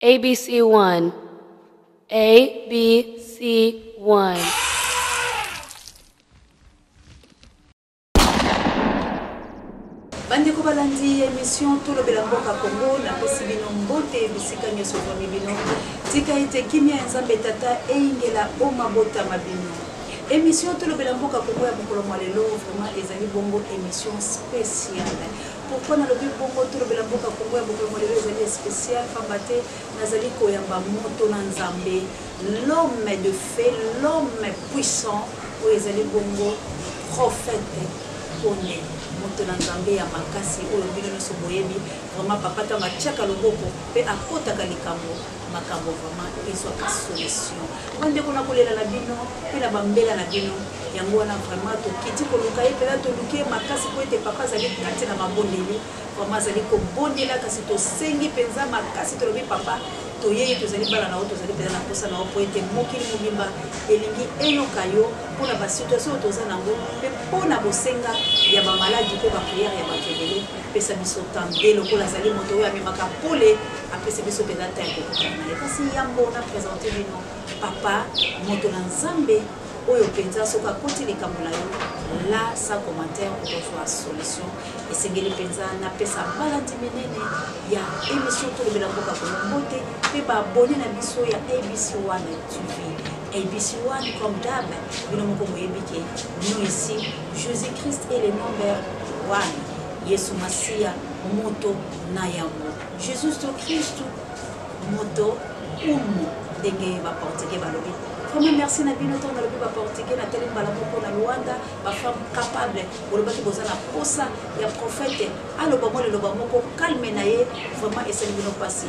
ABC1. ABC1. Bandeko balandi émission tout le Belamboka Congo na pesi bino mbote bisika nyoso vami bino tika ete kimia nzambe tata eingela oma bota mabino émission tout le Belamboka Congo ya mokolo lelo vraiment ezali bongo émission spéciale. Pourquoi na lobi bongo tout le Belamboka Congo ya mokolo lelo ezali spécial fambate nazali koyamba moto na nzambe l'homme de fait, l'homme puissant ou ezali bongo prophète Koné moto na nzambe ya makasi oyo bino nyonso boyebi vraiment papa tanga tiaka loboko pe akotaka likambo makambo vraiment ezwaka solution bandeko na kolela na bino pe na bambela na bino yango wana vraiment tokiti koluka ye mpena toluki ye makasi po ete papa azali kati na mabondeli vraiment azali kobondela kasi tosengi mpenza makasi tolobi papa toyei tozali bala na o tozali mpenza na posa na o po ete mokili mobimba elingi eyoka yo mpona basituation oyo toza nango mpe mpona bosenga ya bamaladi mpe bapriere ya bato ebele apesa biso tande lokola azali moto oyo amemaka pole apesa biso mpenza ta ya kokutana na ye kasi yambo na présente bino papa moto na nzambe oyo mpenza soki akoti likambo na yo la sans commentaire okozwa solution esengeli mpenza napesa balandi minene ya émission tolobela mboka kono mbote mpe baabone na biso ya ABC1 TV. ABC1 comme d'hab, nous ici, Jésus-Christ est le number 1. Yesu Masia, moto nayamo. Jésus-Christ, moto umu. Denge va porter balobi. Vraiment merci na bino ton balobi va porter na tele balamoko na Luanda, ba femme capable. Bolobaki bozana posa ya prophète. Alo ba mo le loba moko calme na ye, vraiment essayer de nous passer.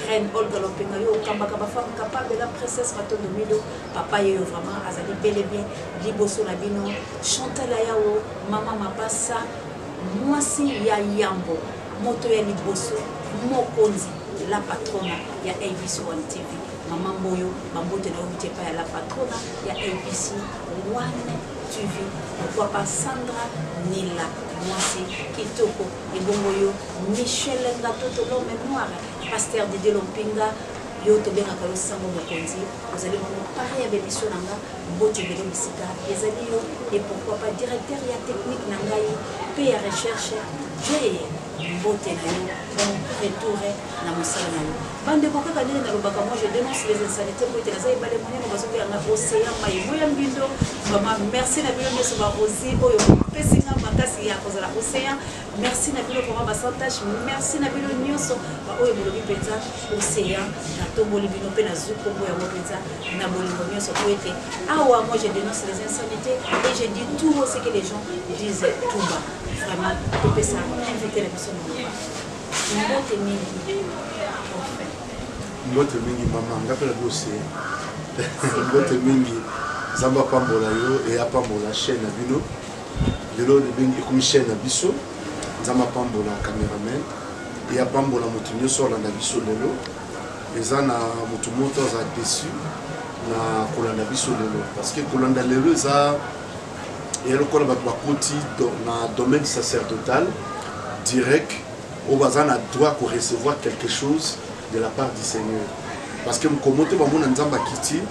Reine Olga Lopenga yo kambaka ba femme capable la princesse Matondo Mido papa yo vraiment azali bel et bien liboso na bino Chantal Ayao mama mapasa mwasi ya yambo moto ya liboso mokonzi la patrona ya ABC1 TV mama mboyo mambote na omite pa ya la patrona ya ABC1 TV pourquoi pas Sandra Nila mwasi kitoko ebongo yo Michel Ngatoto l'homme noir pasteur Didier Lompinga yo tobengaka yo sango mokonzi ozali bongo pare ya bémission na nga mbote ebele bisika ezali yo et pourquoi pas directeur ya technique na ngai pe ya recherche je mbote na yo bon retour na mosala na yo bandeko kaka ndenge nalobaka moi je dénonce les insanités po ete naza ebale monene bazobeyanga océan mai moya mbindo vraiment merci na bino nyonso barosi oyo pesinga makasi ya kozala océan merci na bino vraiment basantage merci na bino nyonso oyo bolobi mpenza océan natomboli bino mpe nazwi kombo yango mpenza na bolingo nyonso po ete awa moi je dénonce les insanités et je dis tout ce que les gens disent tout bas vraiment topesa invité na biso maloba mbote mingi mbote mingi mama ngapela océan mbote mingi zamba pambola yo e apambola chaîne na bino lelo bengi ekomi chaîne na biso nzamba pambola cameraman e apambola moto nyonso olanda biso lelo eza na moto moto aza déçu na kolanda biso lelo parce que kolanda lelo eza eya lokola bato bakoti na domaine sacerdotal direct oyo baza na droit ko recevoir quelque chose de la part du Seigneur parce que mokomo te bamona nzambe akiti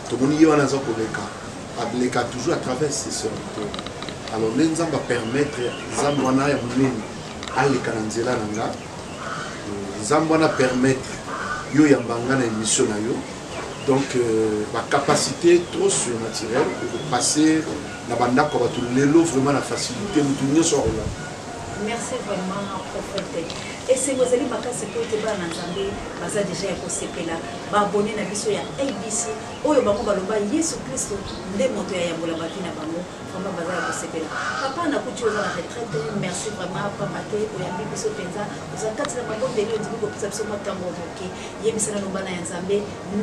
tomoni ye wana aza koleka aleka toujours à travers ses serviteurs alors nde nzambe apermettre nzambe wana ya monene aleka na nzela na nga nzambe wana permettre yo yambanga na émission na yo donc bacapacité trop surnaturelle de passer na bandako ya bato lelo vraiment na facilité motu nyonso akola merci vraiment prophète esengo ezali makasi po ete bana na nzambe baza deja ya kosepela baabone na biso ya ABC oyo bango baloba yesu kristo nde moto ya yambola bavi na bango vraiment baza ya kosepela papa nakuti oza na retraite merci vraiment papa te oyambi biso mpenza oza kati na mabondeli ondimi kopesa biso mwa ntango moke yebisana lobana ya nzambe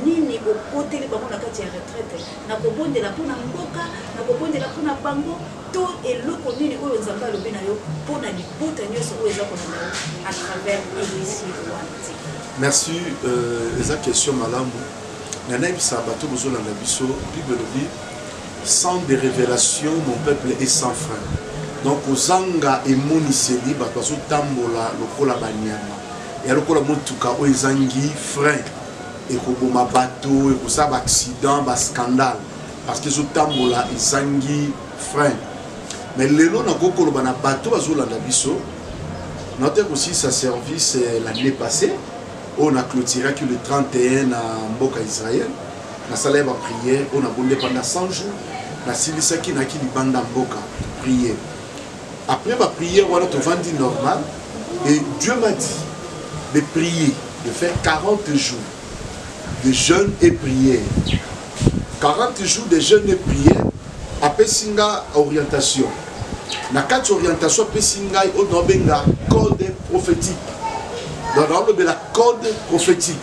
nini okoteli bango na kati ya retraite na kobondela mpona mboka na kobondela mpona bango to eloko nini oyo nzambe alobi na yo mpona libota nyonso oyo eza kolanda yo à travers ABC1 TV. merci eza question malamu nanayebisa bato bozolanda biso bible lobi sans des révélations mon peuple est sans frein donc ozanga emoniseli bato bazotambola lokola banyama ya lokola motuka oyo ezangi frein et koboma bateau et ça ba accident ba scandale parce que zotambola ezangi frein mais lelo na kokolo bana bateau bazolanda biso notez aussi sa service l'année passée on a clôturé que le 31 à Mboka Israël na salle ba prière on a bondé pendant 100 jours na silisaki na ki libanda Mboka prier après ma prière on a tout vendu normal et Dieu m'a dit de prier de faire 40 jours de jeûne et prière 40 jours de jeûne et prière après singa orientation na 4 orientations après singa au nobenga code prophétique dans le la code prophétique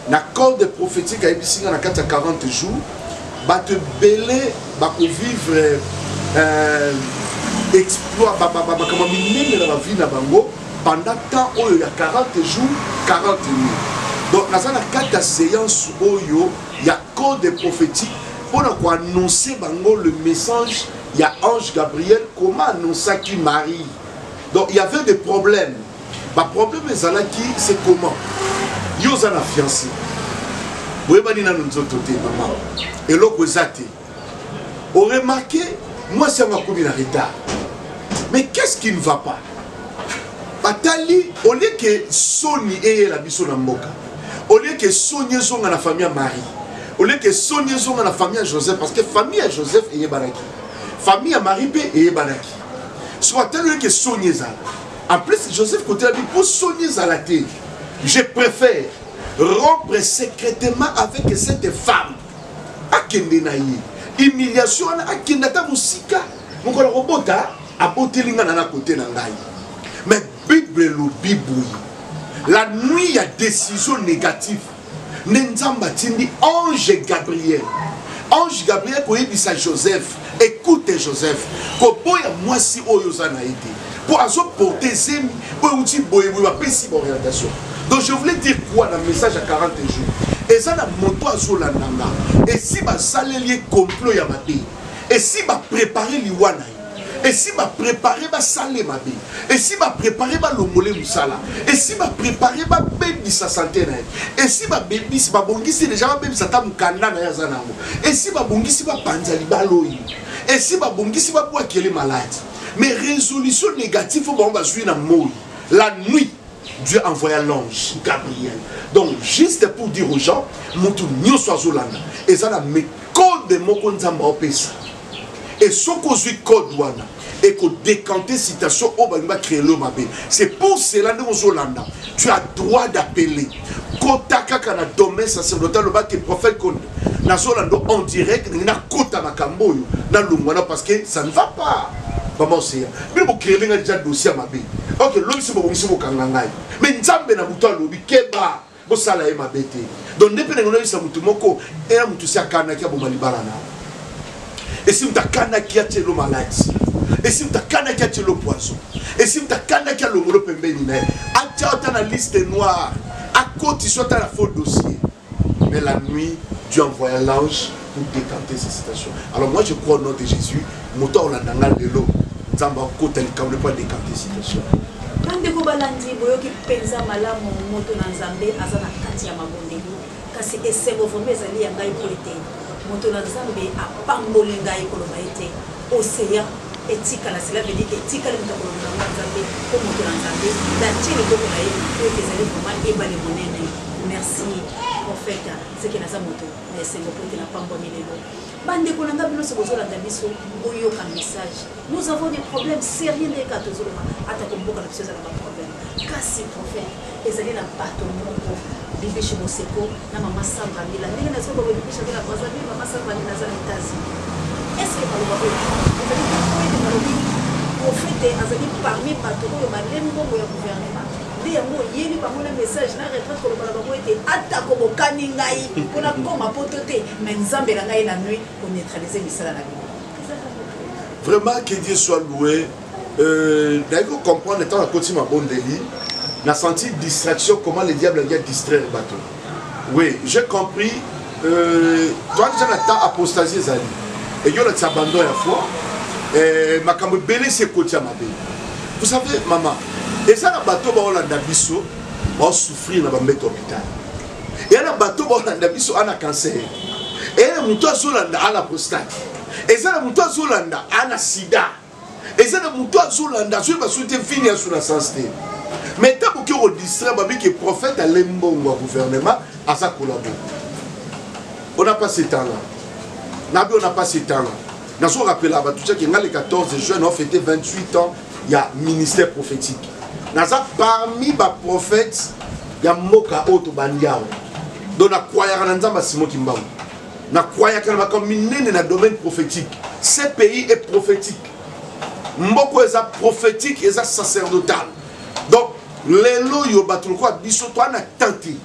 na code prophétique a singa na 4 à 40 jours ba te belé ba ko vivre exploit ba comme minime dans la vie na bango pendant temps il y a 40 jours 40 nuits. Donc dans la 4 séances oyo il y a code prophétique pour annoncer bango le message. Il y a ange Gabriel comment annoncer qui Marie. Donc il y avait des problèmes. Le problème c'est comment yo za na fiancé. Boyeba ni na nzoto te maman. Et loko zate. On remarqué moi c'est ma combien de retard. Mais qu'est-ce qui ne va pas? Batali au lieu que Sony et la biso na mboka. Au lieu que Sony zonga na famille Marie. Au lieu que Sony zonga na famille Joseph parce que famille Joseph et Baraki. Famille Marie et Baraki. Soit tel que Sony za. En plus Joseph côté la pour Sony za la terre. Je préfère rompre secrètement avec cette femme. Akende na yi. Humiliation akende ta musika. Mon ko robota a botelinga na côté na ngai. Mais Bible le Bible. La nuit il y a décision négative. Nenzamba tindi ange Gabriel. Ange Gabriel ko yebisa Joseph. Écoutez Joseph. Ko boya moi si oyoza na été. Pour azo porter zemi pour outil boye ba pesi orientation. Donc je voulais dire quoi dans le message à 40 jours. Et ça na moto azolandanga. Et si ba salelier complot ya mabe. Et si ba préparer liwana. Et si va préparer va saler ma vie. Et si va préparer va l'omolé musala. Et si va préparer va baby sa santé na. Et si va baby si va bongisi déjà va baby sa tam kanda na yazana. Et si va bongisi va panzali baloi. Et si va bongisi va boire qu'elle est malade. Mais résolution négative on va jouer na moi. La nuit Dieu envoya l'ange Gabriel. Donc juste pour dire aux gens mutu nyoso azolanda. Et ça na me code de moko nzamba opesa. Et ce qu'on suit code wana et qu'on décanter citation au va créer le mabé. C'est pour cela que nous tu as droit d'appeler. Kotaka kana domaine sacerdotal le bas que prophète kon na zolando en direct na kota makambo na lungwana parce que ça ne va pas. Maman c'est mais pour créer un déjà dossier mabé. OK l'homme c'est bon c'est kangangai. Mais nzambe na buto lobi keba bo sala e mabete. Donc dépendant de ça mutu moko et mutu sia kana kia bo malibala na. Et si tu as le maladie, et si tu as le poison, et si tu as le molo pembeni, tu as la liste noire, à côté tu as la faux dossier. Mais la nuit, Dieu envoie l'ange pour décanter ces situations. Alors moi je crois au nom de Jésus, moto on a dans l'eau, Zamba côté il ne pas décanter ces situations. Bandeko balandi boyoki penza malamu moto na Nzambe azana kati ya mabondeli kasi esebo vombe ezali ya ngai po ete moto na Nzambe apamboli ngai koloba ete océan etikala cela veut dire etikala moto koloba na Nzambe po moto na Nzambe datie liboko na ye po ete ezali vraiment ebale monene. Merci prophète ce que naza moto na esengo po ete na pamboli lelo bandeko na ngai biso bozolanda biso boyoka message. Nous avons des problèmes sérieux de katozoloma ata komboka na biso ezala ba problème kasi prophète ezali na bato moko bibishi moseko na mama Sandra Mila ndenge na soko bibishi na Brazzaville mama Sandra Mila za États-Unis. Est-ce que vous avez ezali prophète azali parmi bato oyo balembo ya gouvernement de yango yeli bango na message na retraite koloba bango ete ata ko bokani ngai pona koma potote mais Nzambe na ngai na nuit pour neutraliser misala na bino. Vraiment que Dieu soit loué. D'ailleurs comprendre étant à côté ma bonne délit. N'a senti distraction, comment le diable vient distraire le bateau. Oui, j'ai compris. Toi, déjà, la temps apostasie, Zali. Et il y a un abandon à la foi. Et ma cambe belé, c'est côté à ma belle. Vous savez, maman, et ça, le bateau, on a d'abisso, on souffrir dans le hôpital. Et un bateau bolanda biso ana cancer. Et un muto azolanda ana prostate. Et ça muto azolanda ana sida. Et ça muto azolanda sur ba souté fini sur la santé. Mais tant que on distrait babi que prophète à l'embongo au gouvernement à sa collabo. On n'a pas ce temps là. On n'a pas ce temps là. Nous avons rappelé à tout ça que le 14 juin on a fêté 28 ans, il y a ministère prophétique. Nous avons parmi les prophètes, il y a Moka Oto Bandiao. Donc nous croyons que Simon Kimbao. Nous croyons que nous sommes dans le domaine prophétique. Ce pays est prophétique. Mboko est prophétique et sacerdotal. Donc, les lois yo battu quoi biso toi na tenté.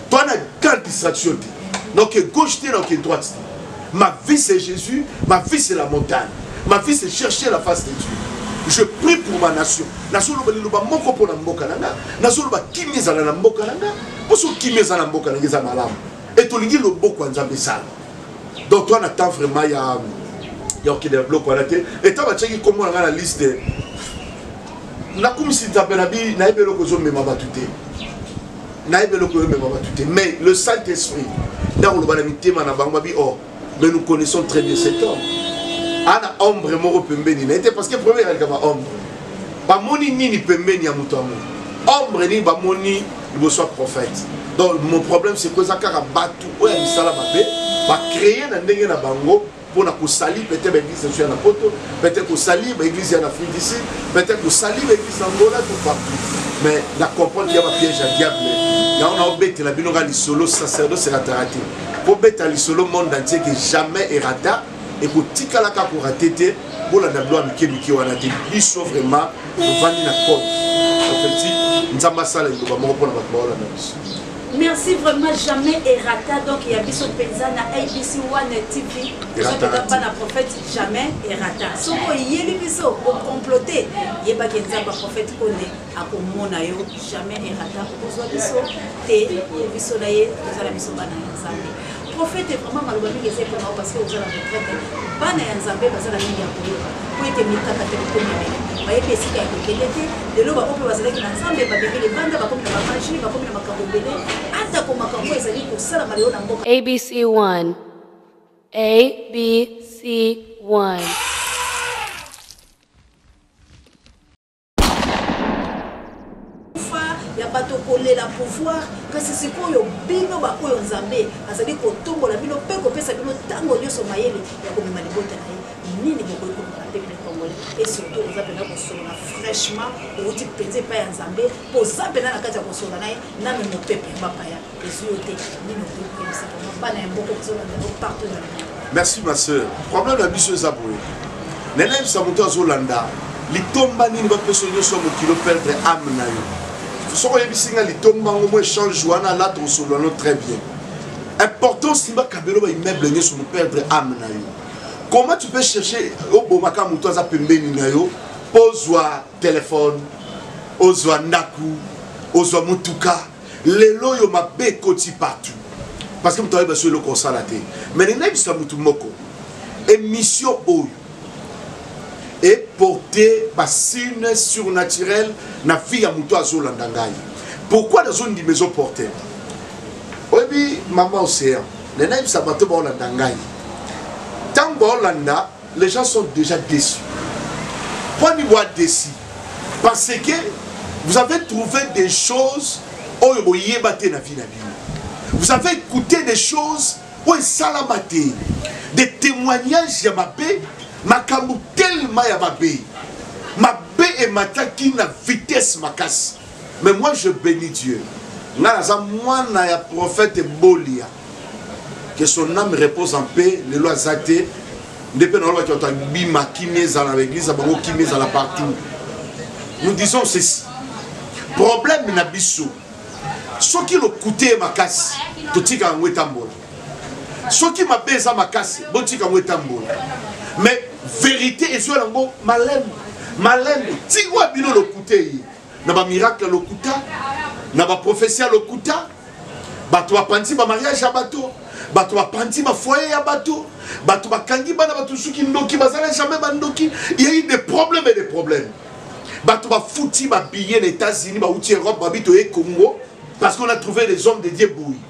Toi na tant distraction. Donc gauche donc droite. Ma vie c'est Jésus, ma vie c'est la montagne. Ma vie c'est chercher la face de Dieu. Je prie pour ma nation. Nation lo ba moko pour na mboka nanga. Nation lo ba kimeza na mboka nanga. Poso kimeza na mboka nanga za malamu. Et to lingi lo boko nzambe sala. Donc toi n'attends vraiment il y a qui des blocs on a été et toi va checker comment on a la liste. Na comme si tabenabi na ebelo ko zo mema batute. Na ebelo ko mema batute. Mais le Saint-Esprit là on le va mitema na bango bi oh mais nous connaissons très bien cet homme. Ana ombre moko pembeni na parce que premier elle kama ombre. Ba moni nini pembeni ya muto amu. Ombre ni ba moni il soit prophète. Donc mon problème c'est que ça kaka batu oya misala mabe va créer na ndenge na bango pour na sali peut-être l'église sur la poto, peut-être que sali l'église en Afrique d'ici, peut-être que sali l'église en Angola tout partout. Mais la comprendre qu'il y a un piège à diable. Il y a un embêté la binoga li solo sacerdoce c'est raté. Pour bêta li solo monde entier que jamais est raté et pour tika la ka pour rater pour la dablo amiki wana te biso vraiment vandi na code. En fait, nzamba sala ngo ba moko pour na ba na biso. Merci vraiment, jamais errata. Donc il y a Bissot Penzana, ABC One TV. Je ne pas la prophète, jamais errata. Si vous y Bissot pour comploter, il n'y a pas qu'un prophète connaît à mon ayo, jamais errata. Vous avez Bissot, T, Bissot Laye, vous avez Bissot Banana. Prophète est vraiment malheureux parce que vous avez la retraite. Banana Nzambe, vous avez la ligne à courir. Vous êtes mis à la ABC One. ABC One. Ya bato kolela pouvoir kasi sikoyo bino ba oyo nzambe azali kotombola bino pe kopesa bino tango nyoso mayele ya komema libota na ye nini bokoyi komona peuple congolais et surtout oza pena kosolola fraîchement outi penze epai ya nzambe poza pena na kati ya kosolola na ye nano mopepe ya bapaya ezwi yo te nini okoyi koyebisa kama bana ya mboko kozolanda yo partout dans le monde. Merci ma soeur. Problème na biso eza boye nena yebisa moto azolanda litomba nini bapeso nyonso mokilo perdre ame na yo. Ce qu'on a vu, c'est que les échange wana là très bien. Important si ma kabelo immeuble ne sur perdre âme na yo. Comment tu peux chercher au bomaka muto za pembeni na yo, ozwa téléphone, ozwa ndaku, ozwa mutuka, lelo yo mabe koti partout. Parce que muto ba sur le consalaté. Mais les nèg sa mutu moko. Émission oyo est porté par signe surnaturel na vie à muto azolanda ngai. Pourquoi dans zone di maison portée? Obi maman océan. Les naïfs sabato ba olanda ngai. Tant ba olanda, les gens sont déjà déçus. Pourquoi ni boire déçus? Parce que vous avez trouvé des choses oyo boyebate na vie na bino. Vous avez écouté des choses oyo salamate, des témoignages ya mabe. Makambu tellement ya mabe. Mabe et mataki na vitesse makas. Mais moi je bénis Dieu. Naza moi na ya prophète Bolia. Que son âme repose en paix, le loi zate. Depuis na loi qui ont bima kimeza dans l'église, bango kimeza la partout. Nous disons ceci. Problème na biso. Ce qui le coûté makas, totika ngwetambola. Ce qui mabe za makas, botika ngwetambola. Mais vérité et sur l'ango malem ti wa bino le couté na ba miracle le kuta na ba prophétie le kuta bato ba panti ba mariage ya bato bato ba panti ba foyer ya bato bato ba kangi bana bato suki ndoki bazala jamais ba ndoki il y a eu des problèmes et des problèmes bato ba fouti ba billet les États-Unis ba outi Europe ba bito e Congo parce qu'on a trouvé des hommes de Dieu bouillis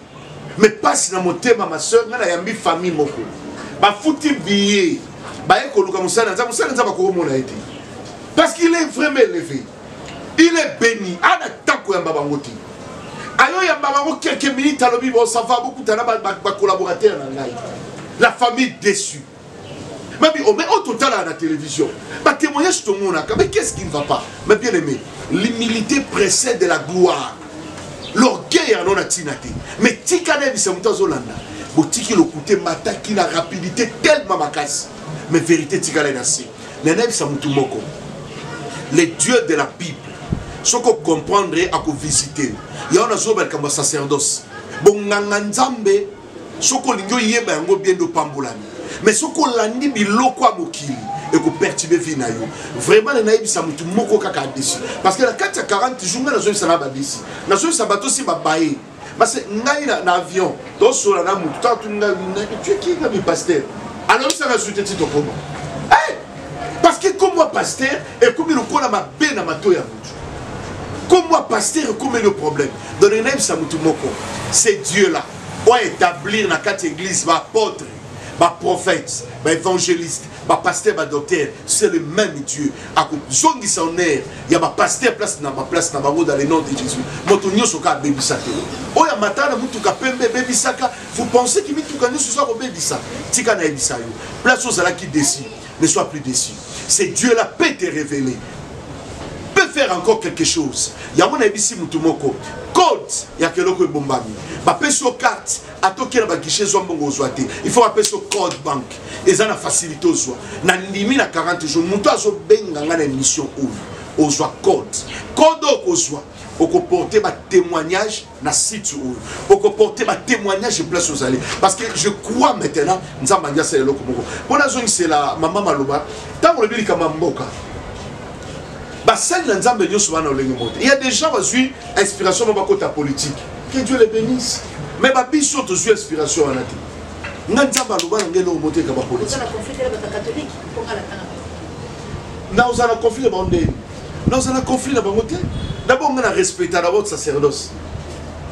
mais passe na motema ma soeur na yambi famille moko ba futi billet ba ekoluka musala nza ba ko mona été parce qu'il est vraiment élevé, il est béni ana tako yamba bangoti ayo yamba bango quelques minutes à l'obi bon ça va beaucoup tana ba collaborateur na ngai la famille déçue. Mais au total à la télévision, bah témoignage tout le monde, mais qu'est-ce qui ne va pas? Mais bien aimé, l'humilité précède de la gloire. L'orgueil en a tinate. Mais tikane bisamuta zolanda. Botiki le côté mataki la rapidité tellement macasse. Mais vérité tikane nasi. Nene bisamutu moko. Les dieux de la Bible. Ce qu'on comprendrait à vous visiter. Il y a un zobel comme sacerdoce. Bon nganganzambe. Ce qu'on lingyo yeba yango bien de pambulani. Mais ce qu'on l'a dit, biloko a mokili et qu'on perturbe vina yo. Vraiment les naïbs ça mutu moko kaka dessus. Parce que la 40 jours na zo ça na ba dessus. Na zo ça bateau si ba baé. Parce que ngai na avion, to so na mutu ta tu na tu qui na mi pasteur. Alors ça va souter ti to comment. Eh! Parce que comme moi pasteur et comme le kona ma be na mato ya mutu. Comme moi pasteur et comme le problème. Dans les naïbs ça mutu moko. C'est Dieu là. Pour établir na quatre église ba apôtre. Bah prophète, bah évangéliste, bah pasteur, bah docteur, c'est le même Dieu. À zone qui s'en est, il y a bah pasteur place dans le nom de Jésus. Motonio soka baby saka. Oh ya matana mutu ka pembe baby saka. Vous pensez qu'il mutu ka ce soir au baby saka. Tika na ebisa yo. Place aux ala qui décide, ne sois plus déçu. C'est Dieu là peut te révéler. Peut faire encore quelque chose. Il y a mon ebisi mutu moko. Code, il y a quelqu'un bombami. Bah peso carte. Il faut appeler ce code banque. Et ça a facilité aux soins. Dans 40 jours, nous avons une émission où on a code. Code aux soins. On peut porter un témoignage dans le site. On peut porter un témoignage de place aux allées. Parce que je crois maintenant, nous avons dit c'est le loco. Pour la zone, c'est la maman Maloba. Tant qu'on le dit comme un moka. Il y a des gens qui ont eu inspiration dans la politique. Que Dieu les bénisse. Mais ma vie sont aux inspirations à la tête. Nous avons un conflit catholique. Nous avons un conflit Nous avons un conflit d'abord, on a respecté d'abord le sacerdoce.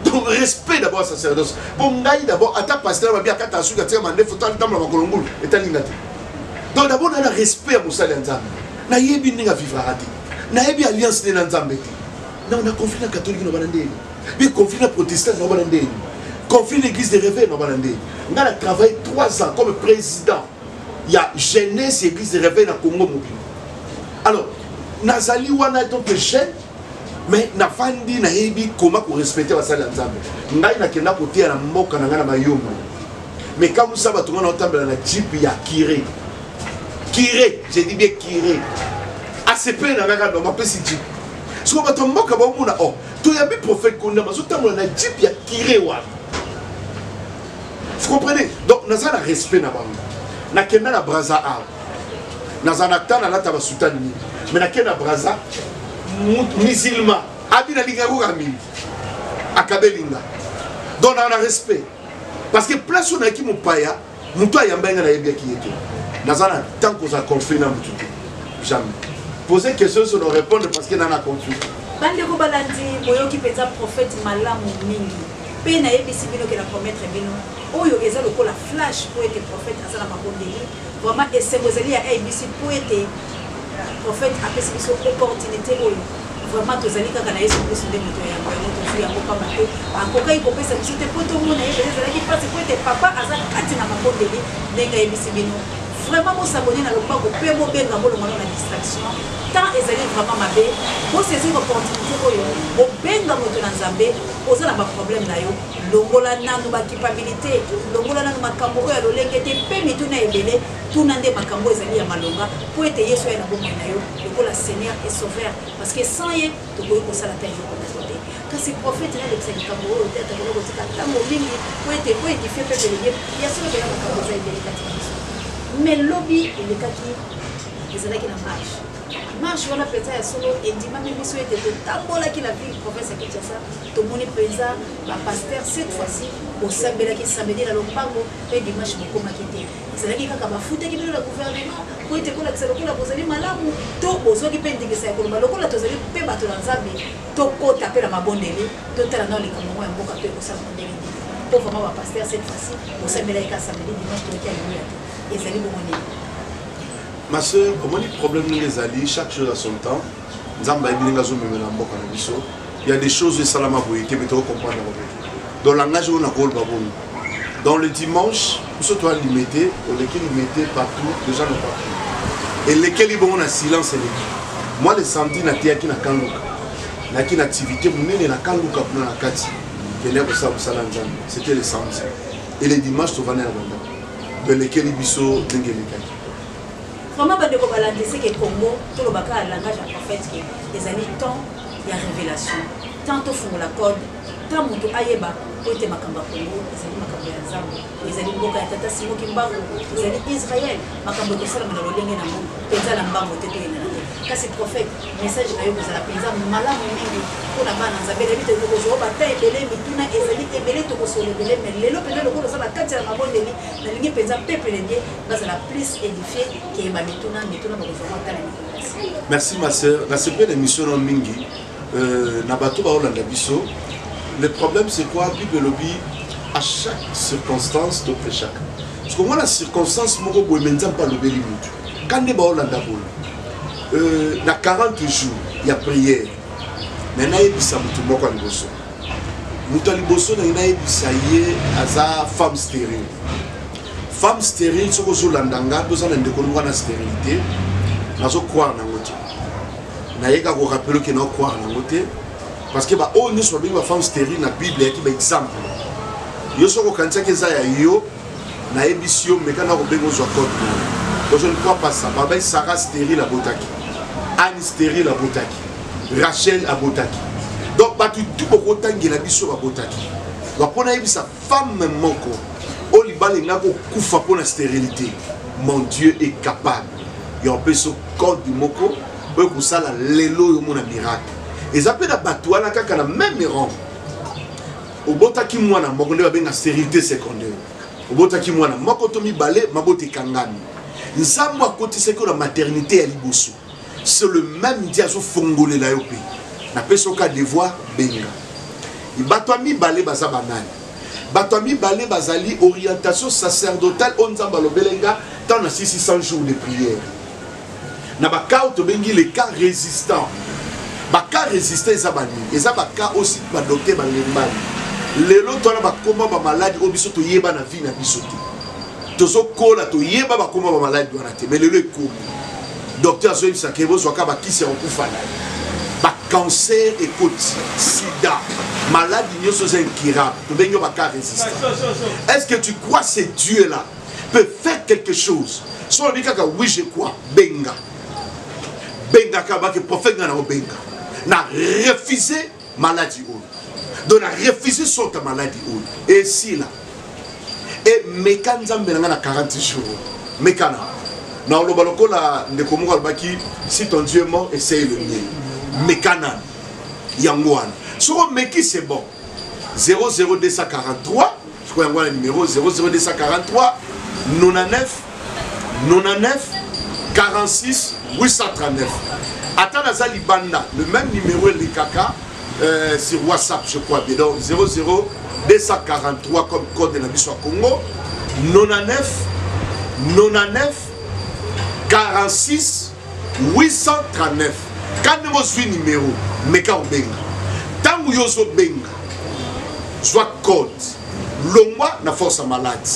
Donc, respect d'abord le sacerdoce. Bon, d'abord, à ta pasteur, on a bien qu'à ta suite, on a des photos de la Colombo et Talingati. Donc, d'abord, on a respect à Moussa Lanzam. On a yébi n'inga vivre à rater. On a yébi alliance de Lanzam. On a conflit catholique, on a un conflit protestant, on a un conflit l'église des réveils, on a travaillé 3 ans comme président. Il y a jeunesse et église des réveils dans le Congo mobile. Alors, Nazali wana donc jeune, mais Nafandi na hebi comment pour respecter la salle ensemble. Ngai na kenda côté na mboka na ngana mayombo. Mais quand vous savez tout le monde entend na jeep ya Kiré. Kiré, j'ai dit bien Kiré. ACP na ngana ma pesi jeep. Ce qu'on va tomber mboka ba mona oh, tout ya bi prophète konda maso tambola na jeep ya Kiré wa. Vous comprenez? Donc, nous avons un respect. Nous avons un braza. Nous avons un temps à la soutane. Mais nous avons un braza musulman. Abina Lingago Gamil. Akabelinga. Donc, nous avons un respect. Parce que place où nous avons un paya, nous avons un paya qui est. Nous avons un temps qu'on a conflit. Jamais. Poser question sur nous répondre parce que nous avons un conflit. Bandeko balandi, boyoki peza prophète malamu mingi. Pe na yebisi bino ke na promettre bino oyo eza lokola flash pour être prophète azala mabondeli vraiment esengozeli ya ABC pour être prophète apesi biso opportunité oyo vraiment tozali kaka na Yesu Kristo nde moto ya yango tozali yango pamba te akokai kopesa biso te po tomona ye ezalaki mpasi po ete papa aza kati na mabondeli ndenge ayebisi bino vraiment mosabone na lobako mpe mobenga molongana na distraction tant ezali vraiment mabe bosaisir opportunité oyo bobenga moto na nzambe oza na baproblème na yo longola nanu bakipabilité longola nanu makambo oyo ya lolenge te mpe mituna ebele tuna nde makambo ezali ya malonga po ete yesu aye na bomoi na yo lokola seigneur et sauveur parce que sans ye tokoki kosala ta eloko na yo te kasi prophète na lekisa likambo oyo te atakoki kotika ntango mingi po ete po édifie mpe beleye ya solo bela makambo eza ebele kati na biso mais lobi elekaki ezalaki na marche wana mpenza ya solo endimami biso ete totambolaki la ville province ya Kinshasa tomoni mpenza bapaster cette fois-ci osambelaki samedi na lombango mpe dimanche bokomaki te ezalaki kaka bafutaki bino na gouvernement po ete kolakisa lokola bozali malamu to bozwaki mpe ndingisa ya koloba lokola tozali mpe bato na nzambe tokota mpe na mabondeli totala nao likambo ngo ya mboka mpe ekosala mondenge nini pour vraiment va pasteur cette fois-ci au samedi ka samedi dimanche to kia et ezali bomoni. Ma soeur, comment le problème les alliés, chaque chose à son temps. Il y a des choses de salama boyité, mais tu comprendre. Dans le langage, on a rôle babou. Dans le dimanche, nous sommes limités, lesquels ils mettaient partout, les gens n'ont pas pris. Et lesquels ils vont en silence. Moi, le samedi, na tia qui na kanluka, na qui activité, mon na kanluka pour na kati. C'était le samedi. Et les dimanches, tu vas aller à la de lesquels ils sont dengue. Vraiment, je vais que Congo, tout le langage en prophète, les années temps, il y a révélation. Tant au fond la code, tant mon aïeba, pour être Makamba Congo, les années Makamba Yazambo, les années Boka Tata Simo Kimbago, les années Israël, Makamba Kessala Manolenge Namo, Penza Lambango Tete Yenate. Quand c'est prophète, message na yo kozala penza malamu mingi mpona bana nzambe na bito kozwa bata ebele mituna ezali ebele tokosola ebele mais lelo pene lokolo ozala kati ya mabondeli nalingi penza peuple ndie bazala plus édifié keyeba mituna bakozwa ata na mikolo. Merci ma sœur. La seconde émission en mingi na bato baolanda biso. Le problème c'est quoi? Bible lobby à chaque circonstance to chaque. Parce que moi la circonstance moko boye menza pa lobeli mutu. Quand ne baolanda bolo dans 40 jours, il y a prière. Maintenant, il y a des gens qui ont liboso. Mouta liboso, il y a des femme stérile. Femme stérile, ce que je l'entends, besoin de stérilité. Je crois dans l'autre. Je vais rappeler que nous croyons dans l'autre. Parce que on est sur une femme stérile dans la Bible, il y a un exemple. Je suis quand je ne crois pas ça. Sarah stérile à Botaki. Anne stérile à Botaki. Rachel à Botaki. Donc, tout le monde a biso à Botaki. Donc, on a vu sa femme moko. Olibale n'a pas koufa pour la stérilité. Mon Dieu est capable. Il y a un peu ce code du moko. Pour ça, l'élo est un miracle. Et ça peut être bateau à la même rang. Au Botaki, moi, on a une stérilité secondaire. Au Botaki, moi, on a balé, ma botte kangami. Nzambo à côté c'est que la maternité à Liboso. C'est le même diazo fongolé la yopi. Na pesoka devoir benga. Il batwami balé baza banane. Batwami balé bazali orientation sacerdotale on nzamba lo belenga tant na 600 jours de prière. Na baka to bengi les cas résistants. Baka résistant ezabani. Ezabaka aussi ba docteur ba lembani. Lelo to na ba koma ba malade obiso to yeba na vie na bisoto. Tozo kola to yeba ba koma ba malade wana te mais le ko docteur Zoïb Sakebo zwaka ba kisi en kufana ba cancer écoute sida maladie nyoso incurable to benyo ba ka résistant. Est-ce que tu crois ce Dieu là peut faire quelque chose? So on dit que oui je crois benga ka ba que prophète na benga na refuser maladie ou donc na refuser son ta maladie ou et si là et mécanisme na 40 jours mécana na lo baloko la ndeko moko albaki si ton Dieu est mort essaye le mien mécana yangwan so meki c'est bon 00243 je crois yangwan numéro 00243 99 46 839 attends nazali banda le même numéro le kaka sur WhatsApp je crois bien donc 00243 comme code de la mission à Congo 99 46 839 quand nous suis numéro meka obenga tangu yozo benga soit code longwa na force malade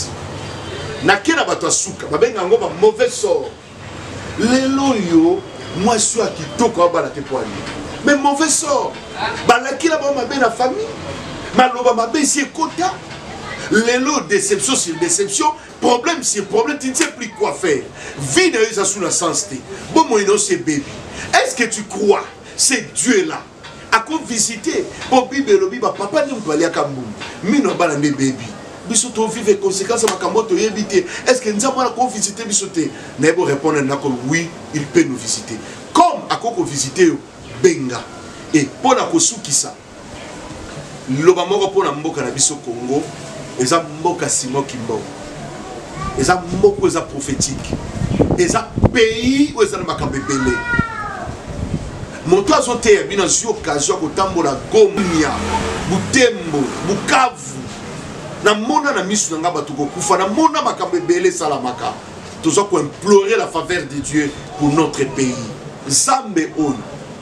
na kena bato suka babenga ngo ba mauvais sort lelo yo moi suis à kitoko ba la tepoani mais mauvais sort balaki la ba mabe na famille maloba mabe si kota lelo déception sur déception problème sur problème tu ne sais plus quoi faire vie de ça sous la sensité bon moi non c'est bébé est-ce que tu crois c'est Dieu là à quoi visiter pour bible lobi ba papa ni mtwali akambu mino bana bébé biso to vivre conséquences makambo to yebité est-ce que nzambo na ko visiter biso te na ebo répondre na ko oui il peut nous visiter comme à ko visiter benga et pour la kosukisa loba moko pona mboka na biso Congo eza mboka Simon Kimbo eza mboka eza prophétique eza pays où eza makambe belé moto azote ya bina sur occasion ko tambola Gomia Butembo Bukavu na mona na misu nga batu ko kufa na mona makambe belé salamaka tozo ko implorer la faveur de Dieu pour notre pays Zambe on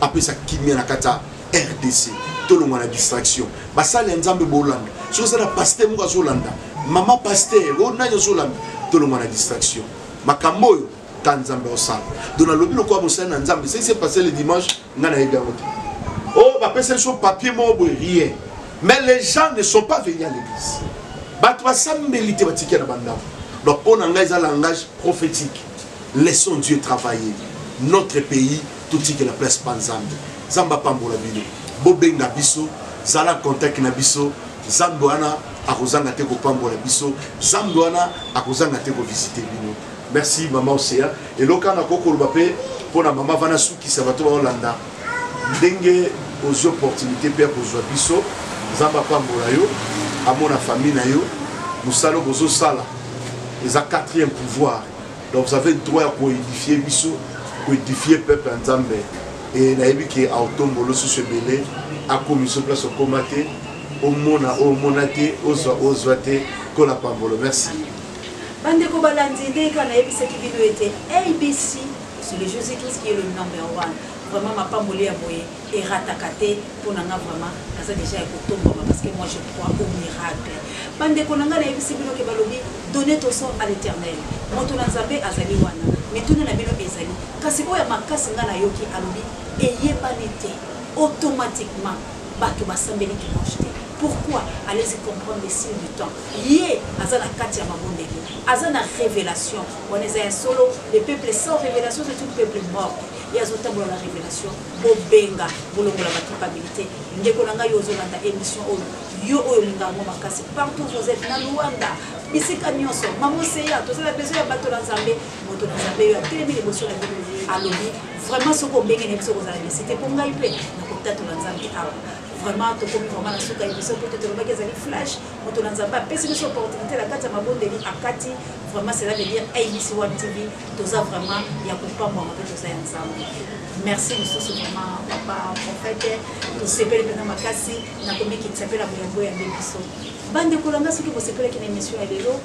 après ça kimia na kata RDC tolongwa na distraction basale nzambe bolanda so ça na pasteur mo azolanda mama pasteur ona yozolanda tolongwa na distraction makambo yo tanzambe osala dona lobi lokwa mosana nzambe c'est passé le dimanche ngana yegamote oh ba pesa sur papier mo rien mais les gens ne sont pas venus à l'église bato basambelite batiki na banda donc on a un langage prophétique laissons Dieu travailler notre pays tout que la place panzambe zamba pambola bino bobenga biso zala contact na biso zambwana akozanga te ko pambola biso zambwana akozanga te ko visiter bino. Merci maman Océa et loka na kokoloba pe pona mama vana suki sabato ba Holanda ndenge aux opportunités pe kozwa biso zamba pambola yo amona famille na yo musalo bozo sala les 4e pouvoir donc vous avez le droit à édifier biso pour édifier peuple en Zambie et naïbi qui autombolo sur ce belé a commis sur place au comité au monate au zoate qu'on a pas volo. Merci. Bande ko balandi ndeka na yebisa ki video était ABC sur le Jésus-Christ qui est le number 1. Vraiment ma pamboli ya boye et ratakate pour nanga vraiment ça déjà est kotomba parce que moi je crois au miracle. Bande ko nanga na yebisa bino ke balobi donner ton sang à l'Éternel. Moto na Nzambe azali wana. Mais tout na bino ezali. Kasi oya makasi nga na yoki alobi eyebani te automatiquement bato basambeli ki mocheté. Pourquoi? Allez-y comprendre les signes du temps. Yé, azana katia mabondeli. Azana révélation. On est un solo. Le peuple sans révélation, c'est tout le peuple mort. Et azota bola la révélation. Bobenga, bolongola la culpabilité. Ndeko nanga yozo nanda émission yo olinga mo makasi partout vous êtes na Luanda. Bisika nyonso, maman seya, to ça la besoin ya bato na Nzambe, moto na Nzambe yo atemi l'émotion na Bible. Alobi, vraiment ce ko benga ne biso ko zala. C'était pour ngai pe na ko tatu na Nzambe awa. Vraiment to komi vraiment na suka émission pour te remarquer zali flash, moto na Nzambe pesi biso opportunité la kati ya mabondeli akati. Vraiment cela veut dire ABC One TV, to ça vraiment ya ko pa mo to ça ensemble. Merci monsieur vraiment papa prophète, to sepele pena makasi na komi ki tsapela boyambo ya biso. Bande kolanga soki vous sepele ki na émission ya lelo.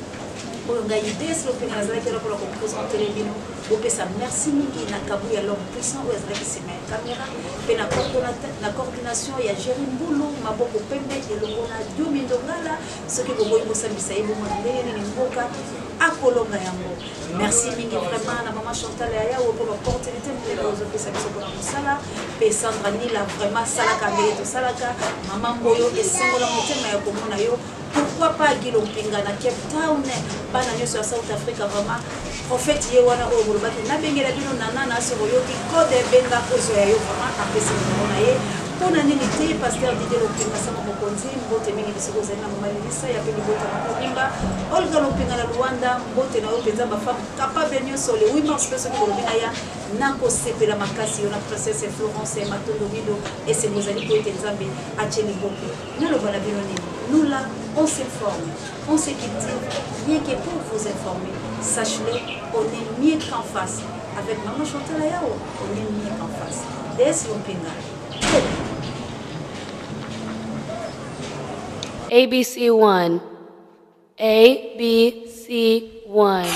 Olonga idée sur le pénal qui est pour présenter les bino. Bopesa merci mingi na kabu ya l'homme puissant ou ezali ki sema caméra. Pe na coordination ya Jérémy Mbulu maboko pembe elongo na Diomi Ndongala soki boboyi bosambisa ye bomo ndenge ni mboka akolonga yango. Merci mingi vraiment na maman Chantal ya ou pour l'opportunité de vous opesa biso pour musala. Pe Sandra Nila vraiment salaka mbele to salaka maman Mboyo esengola motema ya komona yo. Pourquoi pas Guillaume Pinga na Cape Town, bana sur South Africa vraiment prophète yewana o bolobaki na bengela bino nana na soro yo ki code benga ozo ya yo vraiment apesi mona ye pona nini te pasteur Didier Lopinga sama mokonzi mbote mingi bisiko zana mamalisa ya peni bota mapinga Olga Lopinga na Rwanda mbote na yo penza ba femme capable nyo sole 8 mars peso ko lobina ya nako sepela makasi yo na princesse Florence Matondo Bido et c'est vous allez poete Nzambe a Cheni Bope na lo bana bino nini nous là on s'informe, on s'équipe, rien que pour vous informer. Sachez-le, on est mieux qu'en face. Avec Maman Chantal Ayao, on est mieux qu'en face. Des Lompinga. ABC1. ABC1.